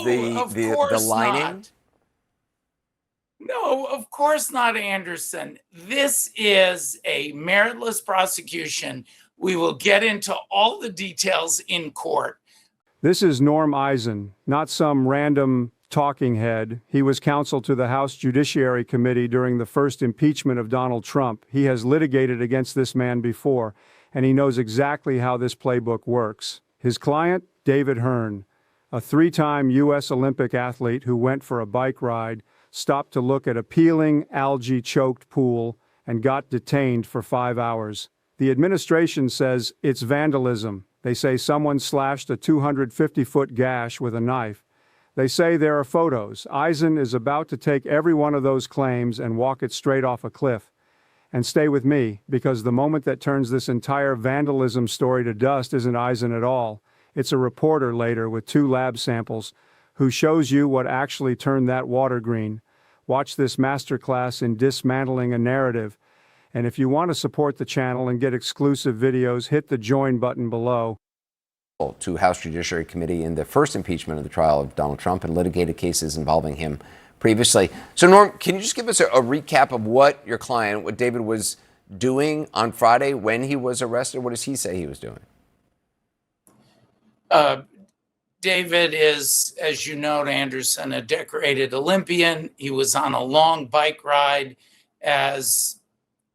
of the course lining? not. No, of course not, Anderson. This is a meritless prosecution. We will get into all the details in court. This is Norm Eisen, not some random talking head. He was counsel to the House Judiciary Committee during the first impeachment of Donald Trump. He has litigated against this man before, and he knows exactly how this playbook works. His client, David Hearn, a three-time U.S. Olympic athlete who went for a bike ride, stopped to look at a peeling, algae-choked pool, and got detained for 5 hours. The administration says it's vandalism. They say someone slashed a 250-foot gash with a knife. They say there are photos. Eisen is about to take every one of those claims and walk it straight off a cliff. And stay with me, because the moment that turns this entire vandalism story to dust isn't Eisen at all. It's a reporter later with 2 lab samples who shows you what actually turned that water green. Watch this masterclass in dismantling a narrative. And if you want to support the channel and get exclusive videos, hit the join button below. To House Judiciary Committee in the first impeachment of the trial of Donald Trump and litigated cases involving him previously. So, Norm, can you just give us a recap of what your client, what David was doing on Friday when he was arrested? What does he say he was doing? David is, as you note, Anderson, a decorated Olympian. He was on a long bike ride, as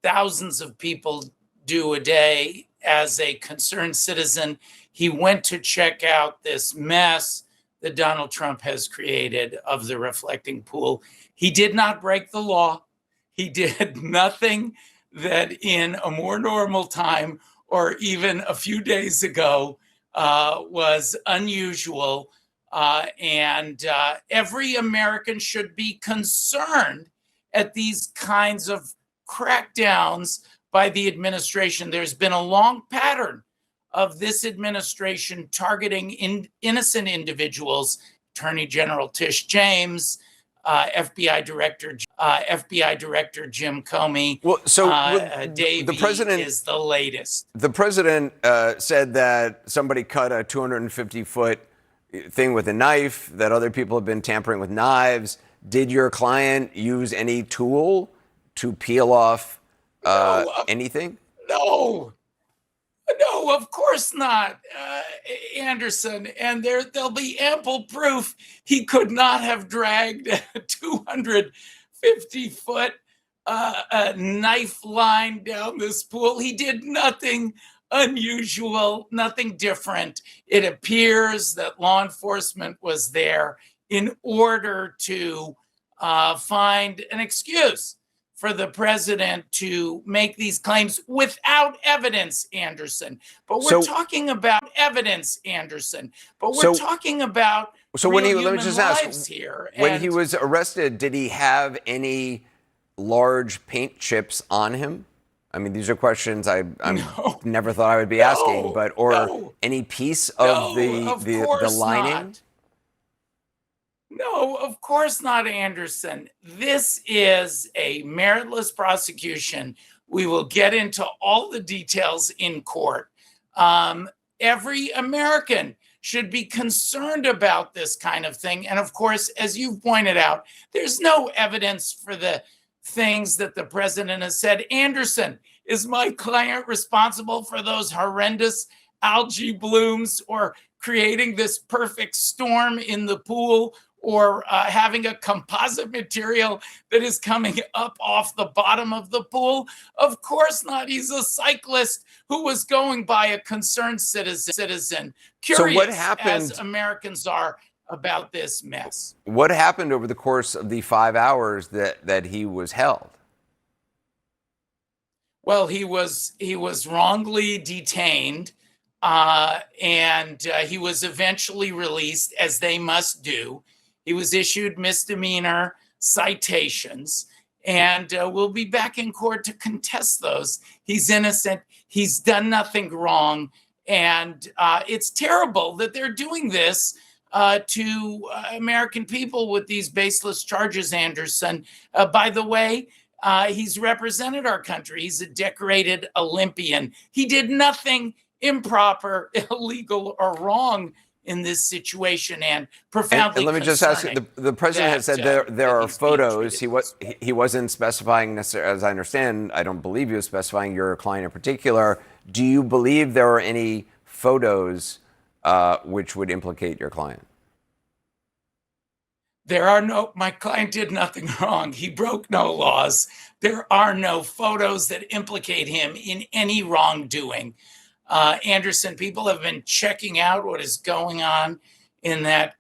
thousands of people do a day. As a concerned citizen, he went to check out this mess that Donald Trump has created of the reflecting pool. He did not break the law. He did nothing that in a more normal time or even a few days ago was unusual. And every American should be concerned at these kinds of crackdowns by the administration. There's been a long pattern of this administration targeting innocent individuals. Attorney General Tish James, FBI Director Jim Comey. Well, so Davey the president is the latest. The president said that somebody cut a 250-foot thing with a knife, that other people have been tampering with knives. Did your client use any tool to peel off anything? No, of course not, Anderson. And there'll be ample proof he could not have dragged a 250-foot knife line down this pool. He did nothing unusual, nothing different. It appears that law enforcement was there in order to find an excuse for the president to make these claims without evidence, Anderson. But we're talking about evidence, Anderson. But we're talking about let me just ask here. When he was arrested, did he have any large paint chips on him? I mean, these are questions I never thought I would be asking, but any piece of the lining? Not. No, of course not, Anderson. This is a meritless prosecution. We will get into all the details in court. Every American should be concerned about this kind of thing. And of course, as you've pointed out, there's no evidence for the things that the president has said. Anderson, is my client responsible for those horrendous algae blooms, or creating this perfect storm in the pool, or having a composite material that is coming up off the bottom of the pool? Of course not. He's a cyclist who was going by a concerned citizen, curious, so what happened, as Americans are, about this mess. What happened over the course of the 5 hours that he was held? Well, he was wrongly detained, and he was eventually released, as they must do. He was issued misdemeanor citations, and we'll be back in court to contest those. He's innocent. He's done nothing wrong. And it's terrible that they're doing this to American people with these baseless charges, Anderson. By the way, he's represented our country. He's a decorated Olympian. He did nothing improper, illegal, or wrong in this situation, and profoundly And let me just ask you, the president has said there are photos. He wasn't specifying necessarily, as I understand, I don't believe he was specifying your client in particular. Do you believe there are any photos which would implicate your client? My client did nothing wrong. He broke no laws. There are no photos that implicate him in any wrongdoing. Anderson, people have been checking out what is going on in that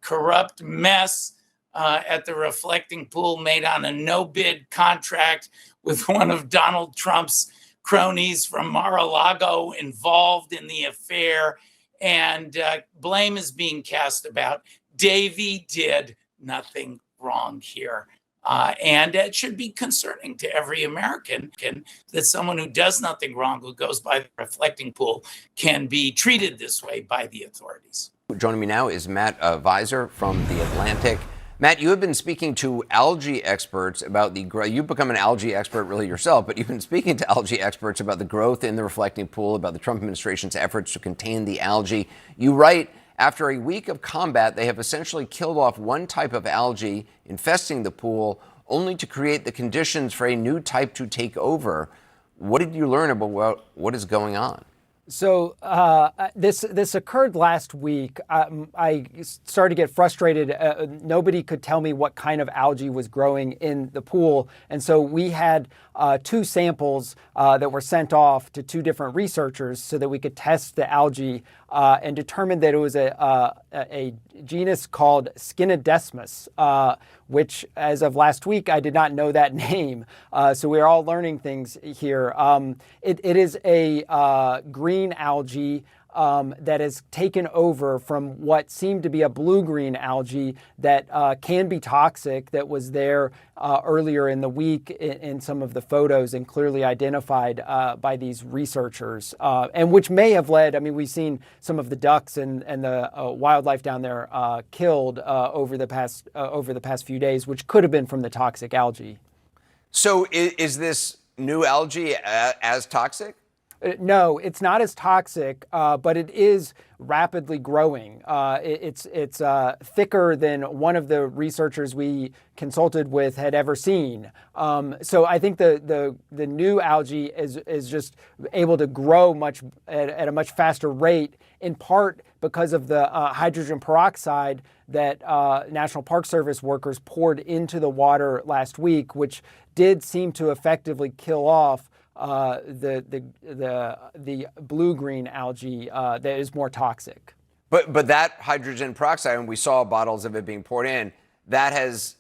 corrupt mess at the reflecting pool made on a no-bid contract with one of Donald Trump's cronies from Mar-a-Lago involved in the affair, and blame is being cast about. Davy did nothing wrong here. And it should be concerning to every American that someone who does nothing wrong, who goes by the reflecting pool, can be treated this way by the authorities. Joining me now is Matt Visor from The Atlantic. Matt, you have been speaking to algae experts about you've become an algae expert really yourself, but you've been speaking to algae experts about the growth in the reflecting pool, about the Trump administration's efforts to contain the algae. You write, after a week of combat, they have essentially killed off one type of algae infesting the pool, only to create the conditions for a new type to take over. What did you learn about what is going on? So this occurred last week. I started to get frustrated. Nobody could tell me what kind of algae was growing in the pool. And so we had 2 samples that were sent off to 2 different researchers so that we could test the algae and determined that it was a genus called Scinadesmus, which as of last week, I did not know that name. So we're all learning things here. It is a green algae that has taken over from what seemed to be a blue-green algae that can be toxic, that was there earlier in the week in some of the photos and clearly identified by these researchers, and which may have led, we've seen some of the ducks and the wildlife down there killed over the past few days, which could have been from the toxic algae. So is this new algae as toxic? No, it's not as toxic, but it is rapidly growing. It's thicker than one of the researchers we consulted with had ever seen. So I think the new algae is just able to grow at a much faster rate, in part because of the hydrogen peroxide that National Park Service workers poured into the water last week, which did seem to effectively kill off the blue-green algae that is more toxic. But that hydrogen peroxide, and we saw bottles of it being poured in, that has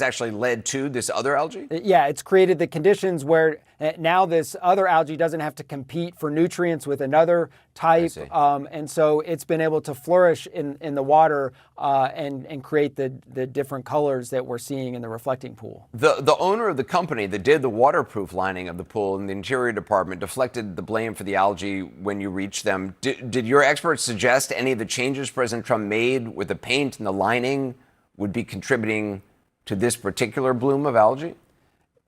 actually led to this other algae? Yeah, it's created the conditions where now this other algae doesn't have to compete for nutrients with another type. And so it's been able to flourish in the water and create the different colors that we're seeing in the reflecting pool. The owner of the company that did the waterproof lining of the pool in the Interior Department deflected the blame for the algae when you reached them. Did your experts suggest any of the changes President Trump made with the paint and the lining would be contributing to this particular bloom of algae?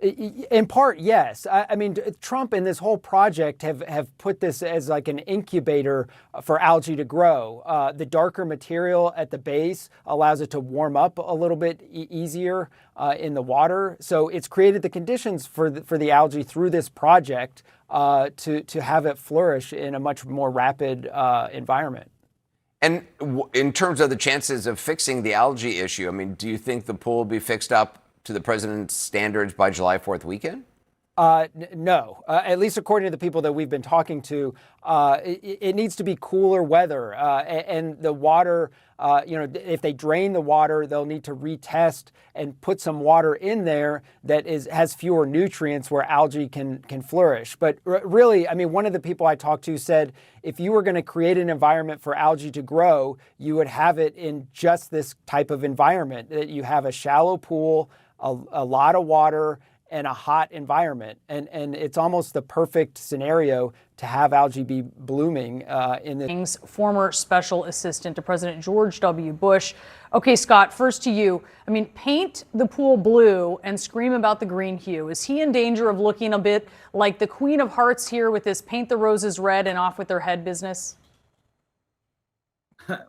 In part, yes. I mean, Trump and this whole project have put this as like an incubator for algae to grow. The darker material at the base allows it to warm up a little bit easier in the water. So it's created the conditions for the algae through this project to have it flourish in a much more rapid environment. And in terms of the chances of fixing the algae issue, do you think the pool will be fixed up to the president's standards by July 4th weekend? No, at least according to the people that we've been talking to, it needs to be cooler weather. And the water, if they drain the water, they'll need to retest and put some water in there that has fewer nutrients where algae can flourish. But really, one of the people I talked to said, if you were going to create an environment for algae to grow, you would have it in just this type of environment, that you have a shallow pool, a lot of water, and a hot environment. And it's almost the perfect scenario to have algae be blooming in this. Former special assistant to President George W. Bush. Okay, Scott, first to you. Paint the pool blue and scream about the green hue. Is he in danger of looking a bit like the Queen of Hearts here with this paint the roses red and off with their head business?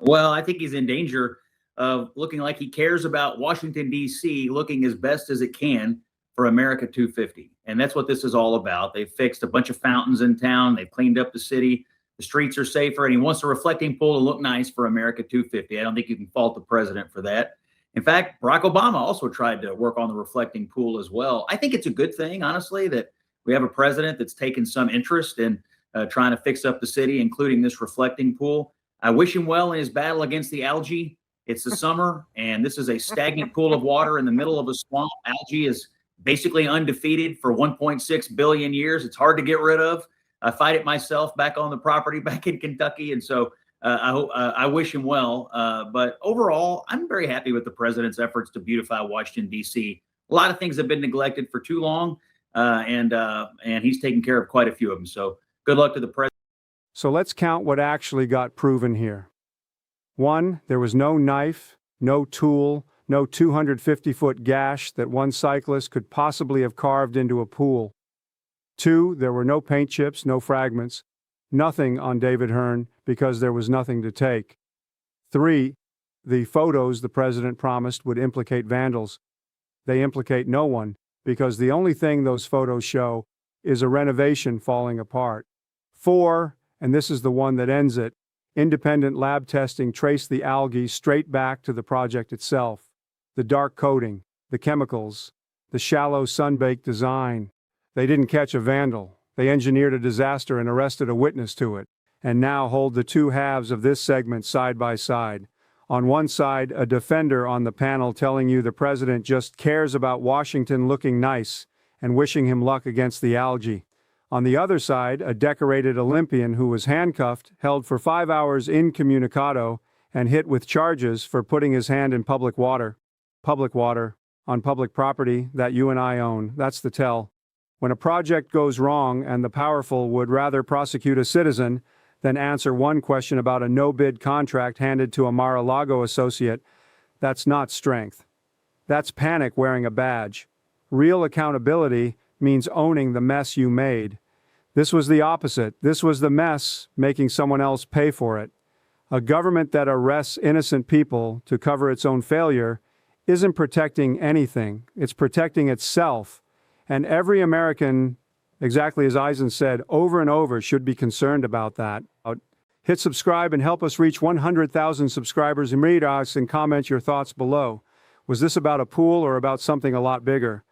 Well, I think he's in danger of looking like he cares about Washington, D.C., looking as best as it can for America 250. And that's what this is all about. They've fixed a bunch of fountains in town. They've cleaned up the city. The streets are safer. And he wants a reflecting pool to look nice for America 250. I don't think you can fault the president for that. In fact, Barack Obama also tried to work on the reflecting pool as well. I think it's a good thing, honestly, that we have a president that's taken some interest in trying to fix up the city, including this reflecting pool. I wish him well in his battle against the algae. It's the summer, and this is a stagnant pool of water in the middle of a swamp. Algae is basically undefeated for 1.6 billion years. It's hard to get rid of. I fight it myself back on the property back in Kentucky, and so I wish him well. But overall, I'm very happy with the president's efforts to beautify Washington, D.C. A lot of things have been neglected for too long, and he's taken care of quite a few of them. So good luck to the president. So let's count what actually got proven here. 1, there was no knife, no tool, no 250-foot gash that one cyclist could possibly have carved into a pool. 2, there were no paint chips, no fragments, nothing on David Hearn because there was nothing to take. 3, the photos the president promised would implicate vandals. They implicate no one because the only thing those photos show is a renovation falling apart. 4, and this is the one that ends it, independent lab testing traced the algae straight back to the project itself. The dark coating, the chemicals, the shallow sun-baked design. They didn't catch a vandal. They engineered a disaster and arrested a witness to it. And now hold the two halves of this segment side by side. On one side, a defender on the panel telling you the president just cares about Washington looking nice and wishing him luck against the algae. On the other side, a decorated Olympian who was handcuffed, held for 5 hours incommunicado, and hit with charges for putting his hand in public water, on public property that you and I own. That's the tell. When a project goes wrong and the powerful would rather prosecute a citizen than answer one question about a no-bid contract handed to a Mar-a-Lago associate, that's not strength. That's panic wearing a badge. Real accountability means owning the mess you made. This was the opposite. This was the mess making someone else pay for it. A government that arrests innocent people to cover its own failure isn't protecting anything. It's protecting itself. And every American, exactly as Eisen said, over and over should be concerned about that. Hit subscribe and help us reach 100,000 subscribers and read us and comment your thoughts below. Was this about a pool or about something a lot bigger?